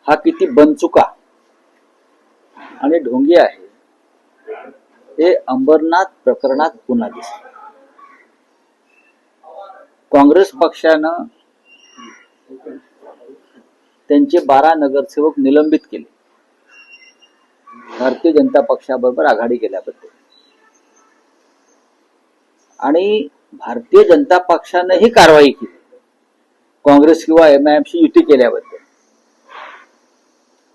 हा किती बनचुका आणि ढोंगी आहे हे अंबरनाथ प्रकरणात पुन्हा दिसलं. काँग्रेस पक्षानं त्यांचे 12 नगरसेवक निलंबित केले भारतीय जनता पक्षाबरोबर आघाडी केल्याबद्दल, आणि भारतीय जनता पक्षानं ही कारवाई केली काँग्रेस किंवा MIMशी युती केल्याबद्दल.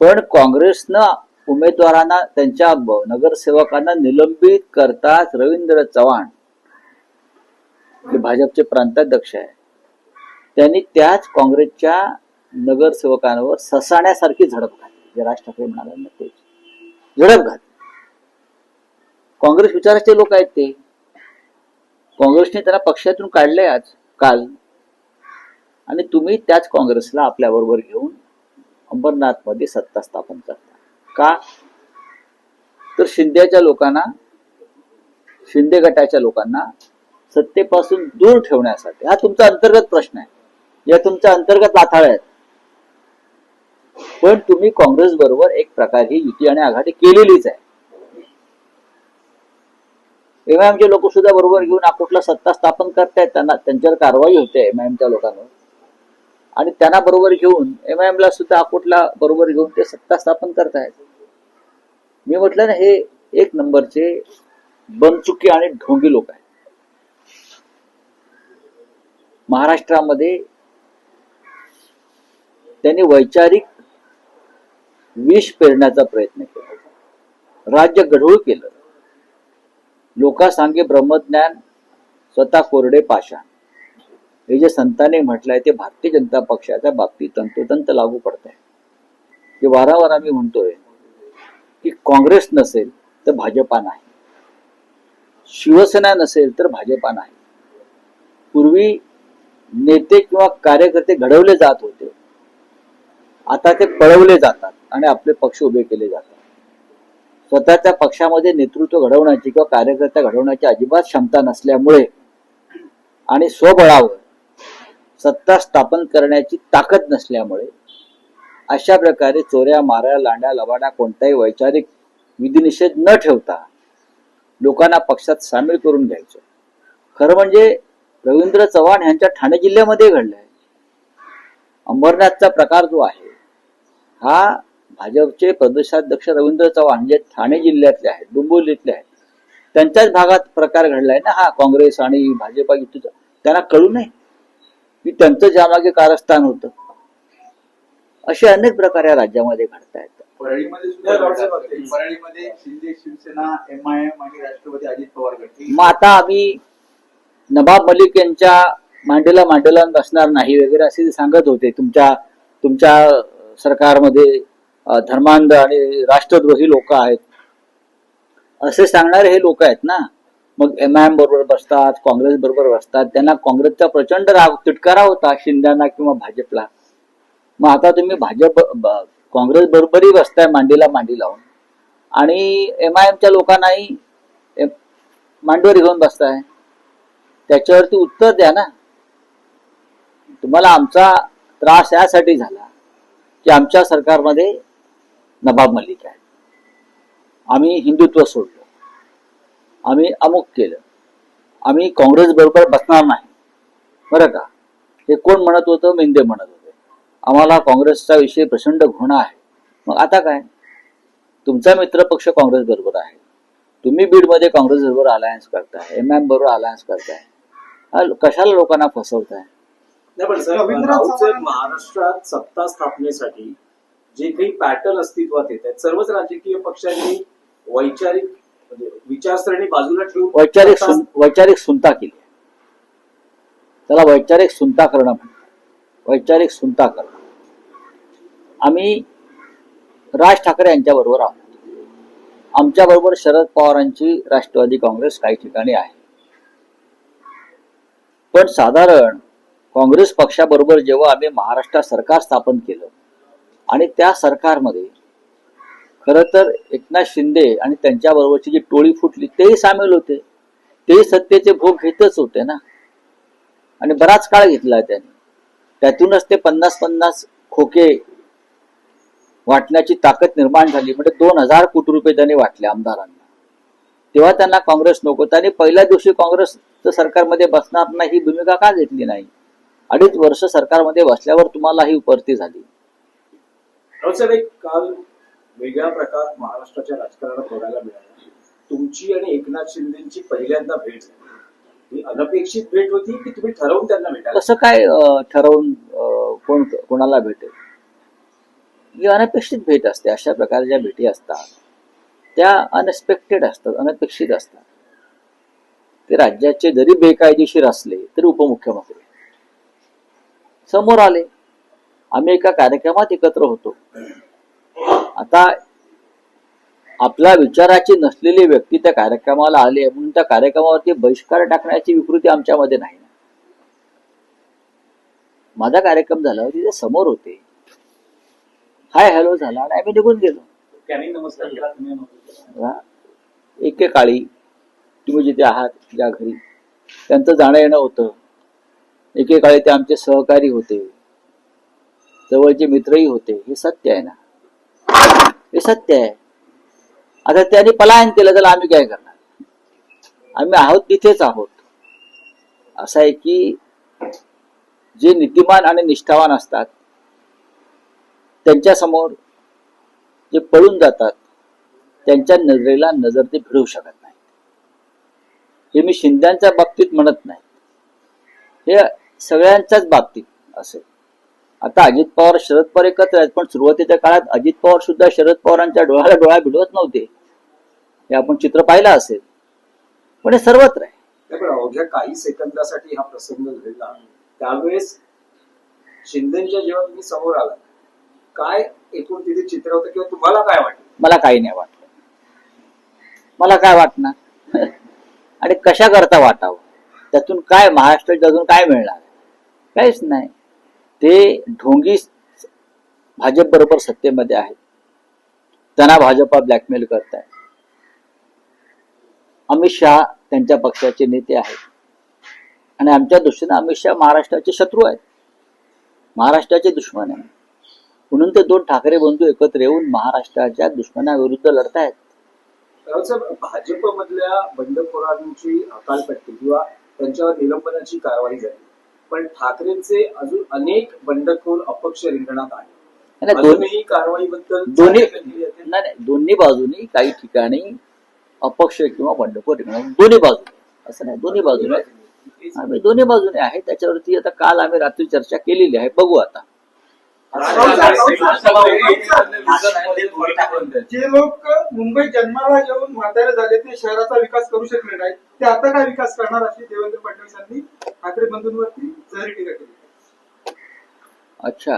पण काँग्रेसनं उमेदवारांना, त्यांच्या नगरसेवकांना निलंबित करताच रवींद्र चव्हाण जे भाजपचे प्रांताध्यक्ष आहे, त्यांनी त्याच काँग्रेसच्या नगरसेवकांवर ससाण्यासारखी झडप घातली. जे राज ठाकरे म्हणाले ना, ते झडप घातली. काँग्रेस विचाराचे लोक आहेत ते. काँग्रेसने त्यांना पक्षातून काढले आज काल, आणि तुम्ही त्याच काँग्रेसला आपल्या बरोबर घेऊन अंबरनाथ मध्ये सत्ता स्थापन करता का? तर शिंदेच्या लोकांना, शिंदे गटाच्या लोकांना सत्तेपासून दूर ठेवण्यासाठी. हा तुमचा अंतर्गत प्रश्न आहे, या तुमच्या अंतर्गत लाथाळ्या आहेत. पण तुम्ही काँग्रेस बरोबर एक प्रकारे युती आणि आघाडी केलेलीच आहे. MIMचे लोक सुद्धा बरोबर घेऊन अकोटला सत्ता स्थापन करतायत, त्यांना त्यांच्यावर कारवाई होते MIMच्या लोकांवर, आणि त्यांना बरोबर घेऊन MIMला सुद्धा अकोटला बरोबर घेऊन ते सत्ता स्थापन करतायत. मी म्हटलं ना, हे एक नंबरचे बनचुकी आणि ढोंगी लोक आहेत. महाराष्ट्रामध्ये त्यांनी वैचारिक विष पेरण्याचा प्रयत्न केला, राज्य गढूळ केलं. लोकांसांगे ब्रह्मज्ञान, स्वतः कोरडे पाषाण, हे जे संतांनी म्हटलंय ते भारतीय जनता पक्षाच्या बाबतीत तंतोतंत लागू पडत आहे. हे वारंवार आम्ही म्हणतोय की काँग्रेस नसेल तर भाजपा नाही, शिवसेना नसेल तर भाजपा नाही. पूर्वी नेते किंवा कार्यकर्ते घडवले जात होते, आता ते पळवले जातात आणि आपले पक्ष उभे केले जातात. स्वतःच्या पक्षामध्ये नेतृत्व घडवण्याची किंवा कार्यकर्ता घडवण्याची अजिबात क्षमता नसल्यामुळे आणि स्वबळावर सत्ता स्थापन करण्याची ताकद नसल्यामुळे अशा प्रकारे चोऱ्या, माऱ्या, लांड्या, लबाड्या, कोणताही वैचारिक विधिनिषेध न ठेवता लोकांना पक्षात सामील करून घ्यायचं. खरं म्हणजे रवींद्र चव्हाण यांच्या ठाणे जिल्ह्यामध्ये घडलाय. अंबरनाथचा प्रकार जो आहे हा भाजपचे प्रदेशाध्यक्ष रवींद्र चव्हाण जे ठाणे जिल्ह्यातले आहेत, डोंबिवलीतले आहेत, त्यांच्याच भागात प्रकार घडलाय ना हा. काँग्रेस आणि भाजपा युतीचा त्यांना कळू नये की त्यांचं ज्यामागे कारस्थान होतं. असे अनेक प्रकार या राज्यामध्ये घडतायत. परळीमध्ये शिंदे शिवसेना, MIM आणि राष्ट्रवादी अजित पवार गट. मग आता आम्ही नवाब मलिक यांच्या मांडीला नसणार नाही वगैरे असे सांगत होते. तुमच्या सरकारमध्ये धर्मांध आणि राष्ट्रद्रोही लोक आहेत असे सांगणारे हे लोक आहेत ना. मग MIM बरोबर बसतात, काँग्रेस बरोबर बसतात. त्यांना काँग्रेसचा प्रचंड राग, तिटकारा होता शिंद्यांना किंवा भाजपला. मग आता तुम्ही काँग्रेस बरोबरही बसताय मांडीला मांडी लावून, आणि MIMच्या लोकांनाही मांडीवर घेऊन बसताय. त्याच्यावरती उत्तर द्या ना. तुम्हाला आमचा त्रास यासाठी झाला की आमच्या सरकारमध्ये नवाब मलिक आहे, आम्ही हिंदुत्व सोडलं, आम्ही अमुक केलं, आम्ही काँग्रेस बरोबर बसणार नाही. बरं का, हे कोण म्हणत होतं? मेंदे म्हणत होते. आम्हाला काँग्रेसचा विषय प्रचंड घृणा आहे. मग आता काय, तुमचा मित्रपक्ष काँग्रेस बरोबर आहे, तुम्ही बीडमध्ये काँग्रेस बरोबर अलायन्स करताय, MIM बरोबर अलायन्स करताय, कशाला लोकांना फसवताय? महाराष्ट्रात सत्ता स्थापनेसाठी जे काही पॅटर्न अस्तित्वात येत आहेत, सर्वच राजकीय पक्षांनी वैचारिक म्हणजे विचारसरणी बाजूला ठेवून वैचारिक सुनता केली. त्याला वैचारिक सुनता करणं म्हणतात. वैचारिक सुनता करणं. आम्ही राज ठाकरे यांच्या बरोबर आहोत. आमच्या बरोबर शरद पवारांची राष्ट्रवादी काँग्रेस काही ठिकाणी आहे. पण साधारण काँग्रेस पक्षाबरोबर जेव्हा आम्ही महाराष्ट्रात सरकार स्थापन केलं आणि त्या सरकारमध्ये खरं तर एकनाथ शिंदे आणि त्यांच्या बरोबरची जी टोळी फुटली तेही सामील होते. तेही सत्तेचे भोग घेतच होते ना, आणि बराच काळ घेतला त्यांनी. त्यातूनच ते 50-50 खोके वाटण्याची ताकद निर्माण झाली. म्हणजे 2,000 कोटी रुपये त्यांनी वाटले आमदारांना. तेव्हा त्यांना काँग्रेस नको. त्यांनी पहिल्या दिवशी काँग्रेसचं सरकारमध्ये बसणार नाही ही भूमिका का घेतली नाही? 2.5 वर्ष सरकारमध्ये बसल्यावर तुम्हाला ही उपरती झाली. साहेब, एक काल वेगळ्या प्रकारात महाराष्ट्राच्या राजकारणात बघायला मिळाला. तुमची आणि एकनाथ शिंदेची पहिल्यांदा भेट झाली. ही अनपेक्षित भेट होती की तुम्ही ठरवून त्यांना भेटायला? कसं काय ठरवून कोण कोणाला भेटेल? ही अनपेक्षित भेट असते. अशा प्रकारच्या भेटी असतात त्या अनएक्सपेक्टेड असतात, अनपेक्षित असतात. ते राज्याचे जरी बेकायदेशीर असले तरी उपमुख्यमंत्री समोर आले. आम्ही एका कार्यक्रमात एकत्र होतो. आता आपल्या विचाराची नसलेली व्यक्ती त्या कार्यक्रमाला आले म्हणून त्या कार्यक्रमावरती बहिष्कार टाकण्याची विकृती आमच्यामध्ये नाही. माझा कार्यक्रम झाला होती, ते समोर होते, हाय हॅलो झाला आणि आम्ही निघून गेलो. नमस्कार केला तुम्ही? एकेकाळी तुम्ही जिथे आहात, ज्या घरी, त्यांचं जाणं येणं होतं. एकेकाळी ते आमचे सहकारी होते, जवळचे मित्रही होते. हे सत्य आहे ना, हे सत्य आहे. आता त्यांनी पलायन केलं तर आम्ही काय करणार? आम्ही आहोत तिथेच आहोत. असं आहे की जे नीतिमान आणि निष्ठावान असतात त्यांच्या समोर जे पळून जातात त्यांच्या नजरेला नजर ते भिडवू शकत नाही. हे मी शिंद्यांच्या बाबतीत म्हणत नाही, हे सगळ्यांच्याच बाबतीत असेल. आता अजित पवार शरद पवार एकत्र आहेत, पण सुरुवातीच्या काळात अजित पवार सुद्धा शरद पवारांच्या डोळ्याला डोळा भिडवत नव्हते. हे आपण चित्र पाहिलं असेल. पण हे सर्वत्र आहे. पण अवघ्या काही सेकंदासाठी हा प्रसंग घडला. त्यावेळेस शिंदेच्या जेव्हा तुम्ही समोर आला, काय एकूण तिथे चित्र होतं किंवा तुम्हाला काय वाटलं? मला काही नाही वाटलं. मला काय वाटणार? आणि कशा करता वाटावं? त्यातून काय महाराष्ट्रात अजून काय मिळणार? काहीच नाही. ते ढोंगी भाजप बरोबर सत्तेमध्ये आहेत, त्यांना भाजपा ब्लॅकमेल करताय. अमित शहा त्यांच्या पक्षाचे नेते आहेत आणि आमच्या दृष्टीने अमित शहा महाराष्ट्राचे शत्रू आहेत, महाराष्ट्राचे दुश्मन आहे. म्हणून ते 2 ठाकरे बंधू एकत्र येऊन महाराष्ट्राच्या दुश्मनाविरुद्ध लढतायत. भाजपमधल्या बंडखोरांची हकालपट्टी किंवा त्यांच्यावर निलंबनाची कारवाई झाली, पण ठाकरेंचे अजून अनेक बंडखोर अपक्ष रिंगणात आहेत. दोन्ही कारवाईबद्दल दोन्ही बाजूनी काही ठिकाणी अपक्ष किंवा बंडखोर रिंगणात, दोन्ही बाजूने, असं नाही, दोन्ही बाजूने आम्ही दोन्ही बाजूने आहे. त्याच्यावरती आता काल आम्ही रात्री चर्चा केलेली आहे. बघू आता. जे लोक मुंबईत जन्माला येऊन म्हातारे झाले ते शहराचा विकास करू शकले नाहीत, ते आता काय विकास करणार अशी देवेंद्र फडणवीसांनी ठाकरे बंधूंवरती जहरी टीका केली. अच्छा,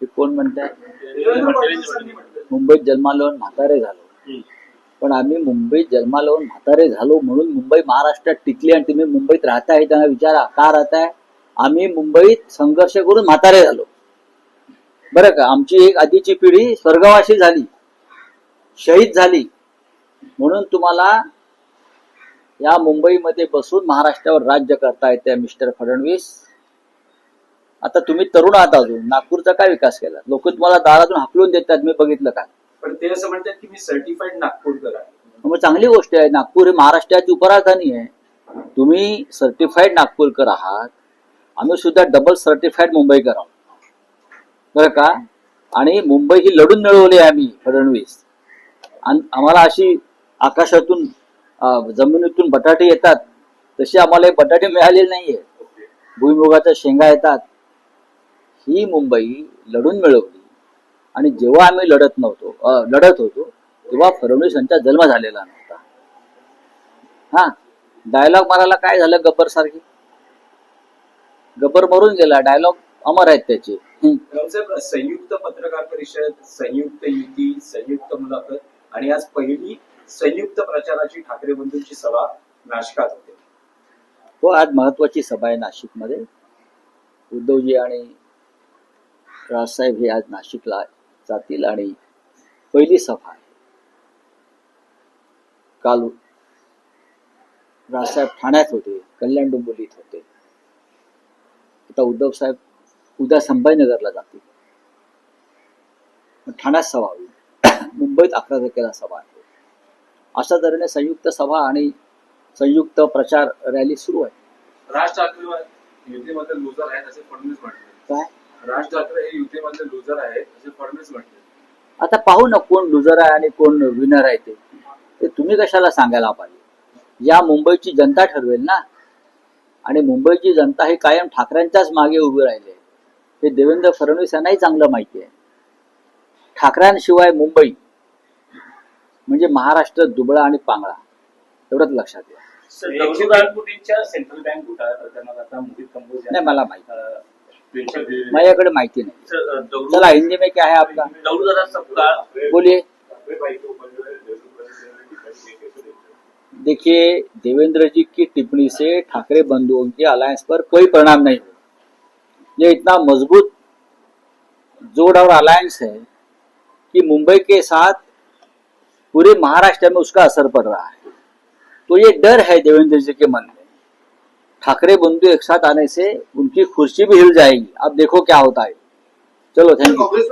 हे कोण म्हणताय? देवेंद्र फडणवीसांनी म्हटलं मुंबईत जन्माला येऊन म्हातारे झालो. पण आम्ही मुंबईत जन्माला येऊन म्हातारे झालो म्हणून मुंबई महाराष्ट्रात टिकली आणि तुम्ही मुंबईत राहताय त्यांना विचारा का राहताय? आम्ही मुंबईत संघर्ष करून म्हातारे झालो, बरं का. आमची एक आधीची पिढी स्वर्गवासी झाली, शहीद झाली, म्हणून तुम्हाला या मुंबईमध्ये बसून महाराष्ट्रावर राज्य करता येते मिस्टर फडणवीस. आता तुम्ही तरुण आहात, अजून नागपूरचा काय विकास केला? लोक तुम्हाला दारातून हाकलून देतात, मी बघितलं का. पण ते असं म्हणतात की मी सर्टिफाईड नागपूरकर आहे. मग चांगली गोष्ट आहे. नागपूर हे महाराष्ट्राची उपराजधानी आहे. तुम्ही सर्टिफाईड नागपूरकर आहात, आम्ही सुद्धा डबल सर्टिफाईड मुंबईकर आहोत, बरं का. आणि मुंबई ही लढून मिळवली आहे आम्ही फडणवीस. आम्हाला अशी आकाशातून जमिनीतून बटाटे येतात तशी आम्हाला बटाटे मिळालेले नाहीये, भुईमुगाच्या शेंगा येतात. ही मुंबई लढून मिळवली. आणि जेव्हा आम्ही लढत होतो तेव्हा फडणवीसांचा जन्म झालेला नव्हता. हा डायलॉग मारायला काय झालं? गब्बर सारखी, गब्बर मरून गेला, डायलॉग अमर आहेत त्याचे. संयुक्त पत्रकार परिषद, संयुक्त युती, संयुक्त मुलाखत आणि आज पहिली संयुक्त प्रचाराची ठाकरे बंधूंची सभा नाशकात होते. हो, आज महत्वाची सभा आहे नाशिकमध्ये. उद्धवजी आणि राजसाहेब हे आज नाशिकला जातील आणि पहिली सभा आहे. काल राजसाहेब ठाण्यात होते, कल्याण डोंबिवलीत होते. आता उद्धव साहेब उद्या संभाजीनगरला जातील, ठाण्यात सभा होईल, मुंबईत 11 तारखेला सभा आहे. अशा तऱ्हेने संयुक्त सभा आणि संयुक्त प्रचार रॅली सुरू आहे. राज ठाकरे युतीमध्ये लुजर आहेत असे फडणवीस म्हटले. काय राज ठाकरे हे युतीमधले लुजर आहेत असे फडणवीस म्हटले. आता पाहू ना कोण लुजर आहे आणि कोण विनर आहे ते तुम्ही कशाला सांगायला पाहिजे. या मुंबईची जनता ठरवेल ना, आणि मुंबईची जनता हे कायम ठाकरेंच्याच मागे उभी राहिले हे देवेंद्र फडणवीस यांनाही चांगलं माहिती आहे. ठाकरेंशिवाय मुंबई म्हणजे महाराष्ट्र दुबळा आणि पांगळा, एवढंच लक्षात घ्या. कोटींच्या सेंट्रल बँक घोटाळा प्रकरणात आता मोहित कंबोज नाही मला माहिती, 320 माझ्याकडे माहिती नाही. चला हिंदी में क्या है आपका, दौड़ू सबका बोलिए. देखिए देवेंद्र जी की टिप्पणी से ठाकरे बंधुओं के अलायंस पर कोई परिणाम नहीं हुआ. ये इतना मजबूत जोड़ और अलायंस है कि मुंबई के साथ पूरे महाराष्ट्र में उसका असर पड़ रहा है. तो ये डर है देवेंद्र जी के मन में. ठाकरे बंधु एक साथ आने से उनकी कुर्सी भी हिल जाएगी. अब देखो क्या होता है. चलो थैंक यू. काँग्रेस